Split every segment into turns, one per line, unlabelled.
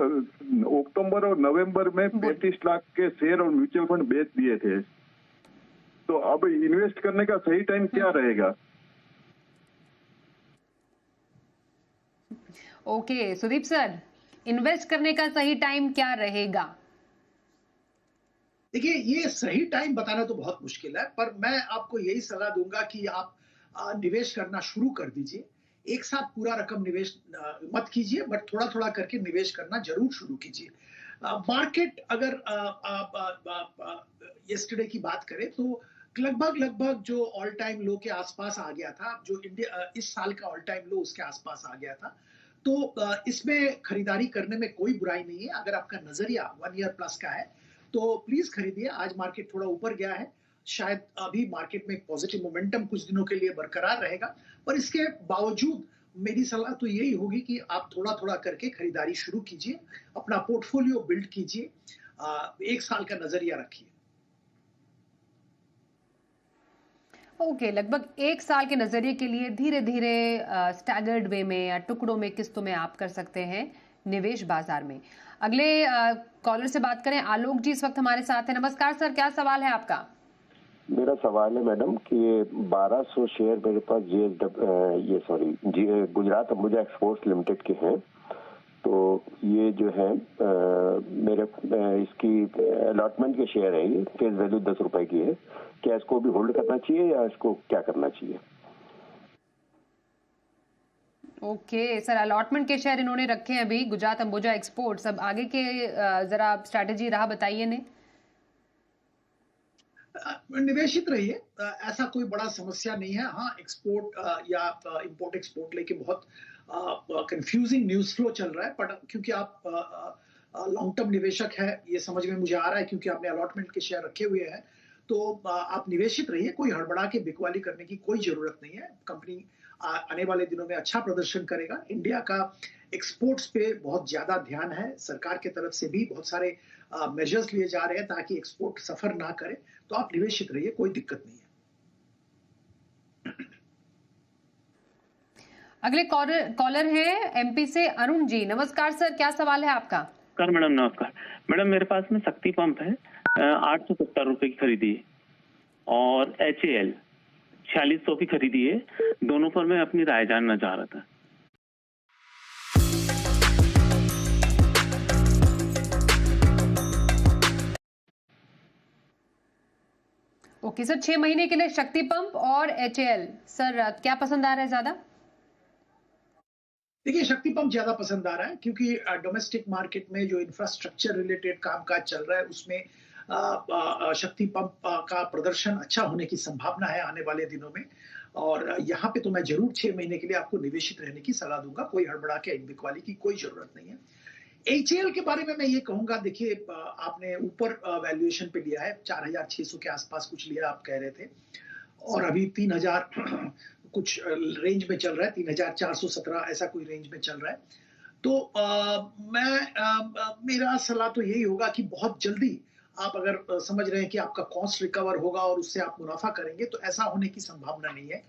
अक्टूबर और नवंबर में 35 लाख के शेयर और म्यूचुअल फंड बेच दिए थे। तो अब इन्वेस्ट करने का सही टाइम क्या रहेगा?
ओके सुदीप सर, इन्वेस्ट करने का सही टाइम क्या रहेगा?
देखिए, ये सही टाइम बताना तो बहुत मुश्किल है, पर मैं आपको यही सलाह दूंगा कि आप निवेश करना शुरू कर दीजिए। एक साथ पूरा रकम निवेश मत कीजिए, बट थोड़ा थोड़ा करके निवेश करना जरूर शुरू कीजिए। मार्केट अगर यस्टरडे की बात करें तो लगभग लगभग जो ऑल टाइम लो के आसपास आ गया था, जो इंडिया इस साल का ऑल टाइम लो उसके आसपास आ गया था। तो इसमें खरीदारी करने में कोई बुराई नहीं है। अगर आपका नजरिया 1 ईयर प्लस का है तो प्लीज खरीदिए। आज मार्केट थोड़ा ऊपर गया है, शायद अभी मार्केट में पॉजिटिव मोमेंटम कुछ दिनों के लिए बरकरार रहेगा, पर इसके बावजूद मेरी सलाह तो यही होगी कि आप थोड़ा थोड़ा करके खरीदारी शुरू कीजिए, अपना पोर्टफोलियो बिल्ड कीजिए, 1 साल का नजरिया रखिए।
ओके, लगभग 1 साल के नजरिए के लिए धीरे धीरे स्टैगर्ड वे में या टुकड़ों में, किस्तों में आप कर सकते हैं निवेश बाजार में। अगले कॉलर से बात करें। आलोक जी इस वक्त हमारे साथ हैं। नमस्कार सर, क्या सवाल है आपका?
मेरा सवाल है मैडम कि 1200 शेयर मेरे पास गुजरात अंबुजा एक्सपोर्ट्स लिमिटेड के हैं। तो ये जो है मेरे इसकी अलॉटमेंट के शेयर है, ये फेस वैल्यू 10 रुपए की है। क्या इसको भी होल्ड करना चाहिए या इसको क्या करना चाहिए?
ओके सर, अलॉटमेंट के शेयर इन्होंने रखे हैं अभी गुजरात अंबुजा एक्सपोर्ट्स। अब आगे के जरा स्ट्रैटेजी राह बताइए ने।
निवेशित रहिए, ऐसा कोई बड़ा समस्या नहीं है। हाँ, एक्सपोर्ट या इंपोर्ट एक्सपोर्ट लेके बहुत कंफ्यूजिंग न्यूज फ्लो चल रहा है, पर क्योंकि आप लॉन्ग टर्म निवेशक है, ये समझ में मुझे आ रहा है, क्योंकि आपने अलॉटमेंट के शेयर रखे हुए हैं, तो आप निवेशित रहिए। कोई हड़बड़ा के बिकवाली करने की कोई जरूरत नहीं है। कंपनी आने वाले दिनों में अच्छा प्रदर्शन करेगा। इंडिया का एक्सपोर्ट्स पे बहुत ज्यादा ध्यान है, सरकार की तरफ से भी बहुत सारे मेजर्स लिए जा रहे हैं ताकि एक्सपोर्ट सफर ना करे। तो आप निवेशित रहिए, कोई दिक्कत नहीं है।
अगले कॉलर है एमपी से अरुण जी। नमस्कार सर, क्या सवाल है आपका?
नमस्कार मैडम। नमस्कार मैडम, मेरे पास में शक्ति पंप है 870 रुपए की खरीदी है, और HAL 4600 की खरीदी है। दोनों पर मैं अपनी राय जानना चाह रहा था।
ओके सर, 6 महीने के लिए शक्ति पंप और HAL, सर क्या पसंद आ रहा है ज्यादा?
देखिए, शक्ति पंप ज्यादा पसंद आ रहा है क्योंकि डोमेस्टिक मार्केट में जो इंफ्रास्ट्रक्चर रिलेटेड कामकाज चल रहा है उसमें शक्ति पंप का प्रदर्शन अच्छा होने की संभावना है आने वाले दिनों में। और यहाँ पे तो मैं जरूर 6 महीने के लिए आपको निवेशित रहने की सलाह दूंगा। कोई हड़बड़ा के बिकवाली की कोई जरूरत नहीं है। HAL के बारे में मैं ये कहूंगा, देखिए आपने ऊपर वैल्यूएशन पे लिया है, 4600 के आसपास कुछ लिया आप कह रहे थे, और अभी 3000 कुछ रेंज में चल रहा है, 3417 ऐसा कोई रेंज में चल रहा है। तो मेरा सलाह तो यही होगा कि बहुत जल्दी आप अगर समझ रहे हैं कि आपका कॉस्ट रिकवर होगा और उससे आप मुनाफा करेंगे, तो ऐसा होने की संभावना नहीं है।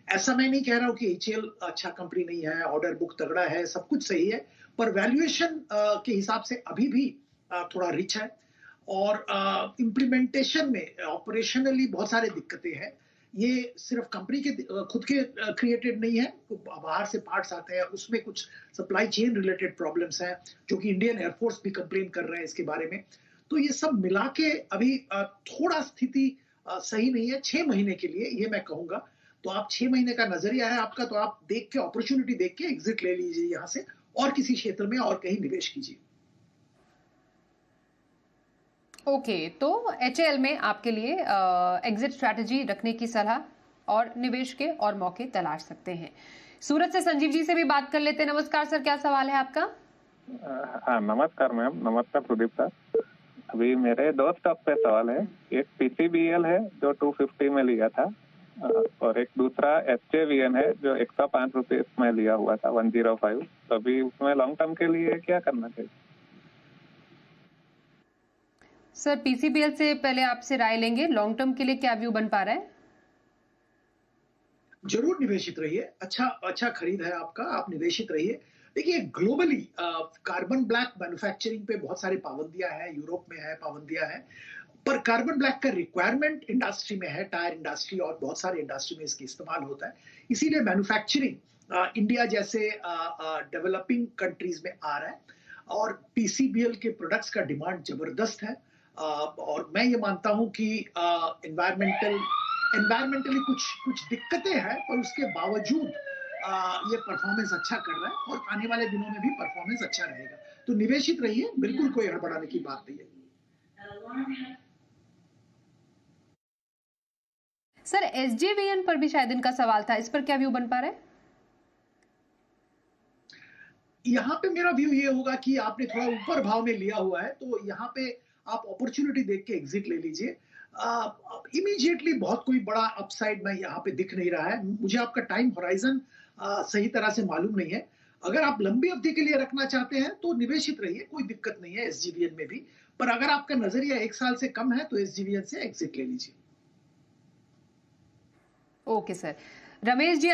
ऐसा मैं नहीं कह रहा हूं कि HAL अच्छा कंपनी नहीं है, ऑर्डर बुक तगड़ा है, सब कुछ सही है, पर वैल्यूएशन के हिसाब से अभी भी थोड़ा रिच है, और इम्प्लीमेंटेशन में ऑपरेशनली बहुत सारे दिक्कतें हैं। ये सिर्फ कंपनी के खुद के क्रिएटेड नहीं है, बाहर से पार्ट्स आते हैं, उसमें कुछ सप्लाई चेन रिलेटेड प्रॉब्लम्स हैं, जो कि इंडियन एयरफोर्स भी कंप्लेन कर रहे हैं इसके बारे में। तो ये सब मिला के अभी थोड़ा स्थिति सही नहीं है 6 महीने के लिए, ये मैं कहूंगा। तो आप 6 महीने का नजरिया है आपका, तो आप देख के अपॉर्चुनिटी देख के एग्जिट ले लीजिए यहाँ से, और किसी क्षेत्र में और कहीं निवेश कीजिए।
ओके, तो HAL में आपके लिए एग्जिट स्ट्रैटेजी रखने की सलाह और निवेश के और मौके तलाश सकते हैं। सूरत से संजीव जी से भी बात कर लेते हैं। नमस्कार सर, क्या सवाल है आपका?
हाँ नमस्कार मैम। नमस्कार प्रदीप सर। अभी मेरे 2 स्टॉक पे सवाल है। एक PCBL है जो 250 में लिया था, और एक दूसरा SJVN है जो 105 रुपये में लिया हुआ था, 105। तो अभी उसमें लॉन्ग टर्म के लिए क्या करना चाहिए?
सर PCBL से पहले आपसे राय लेंगे, लॉन्ग टर्म के लिए क्या व्यू बन पा रहा है?
जरूर निवेशित रहिए, अच्छा खरीद है आपका, आप निवेशित रहिए। देखिए ग्लोबली कार्बन ब्लैक मैन्युफैक्चरिंग पे बहुत सारी पाबंदियां हैं, यूरोप में है पाबंदियां हैं, पर कार्बन ब्लैक का रिक्वायरमेंट इंडस्ट्री में है, टायर इंडस्ट्री और बहुत सारे इंडस्ट्री में इसका इस्तेमाल होता है। इसीलिए मैन्युफैक्चरिंग इंडिया जैसे डेवलपिंग कंट्रीज में आ रहा है और पीसीबीएल के प्रोडक्ट्स का डिमांड जबरदस्त है। और मैं ये मानता हूं कि एनवायरमेंटली कुछ कुछ दिक्कतें हैं, पर उसके बावजूद ये परफॉर्मेंस अच्छा कर रहा है और आने वाले दिनों में भी परफॉर्मेंस अच्छा रहेगा। तो निवेशित रहिए, बिल्कुल कोई हड़बड़ाने की बात नहीं है।
सर एसजेवीएन पर भी शायद इनका सवाल था, इस पर क्या व्यू बन पा रहा है?
यहाँ पे मेरा व्यू ये होगा कि आपने थोड़ा ऊपर भाव में लिया हुआ है, तो यहाँ पे आप अपॉर्चुनिटी देख के एग्जिट ले लीजिए। इमीडिएटली बहुत कोई बड़ा अपसाइड में यहाँ पे दिख नहीं रहा है। मुझे आपका टाइम होराइजन सही तरह से मालूम नहीं है। अगर आप लंबी अवधि के लिए रखना चाहते हैं तो निवेशित रहिए, कोई दिक्कत नहीं है एसजीवीएन में भी। पर अगर आपका नजरिया 1 साल से कम है तो एसजीवीएन से एग्जिट ले लीजिए।
Okay sir. रमेश जी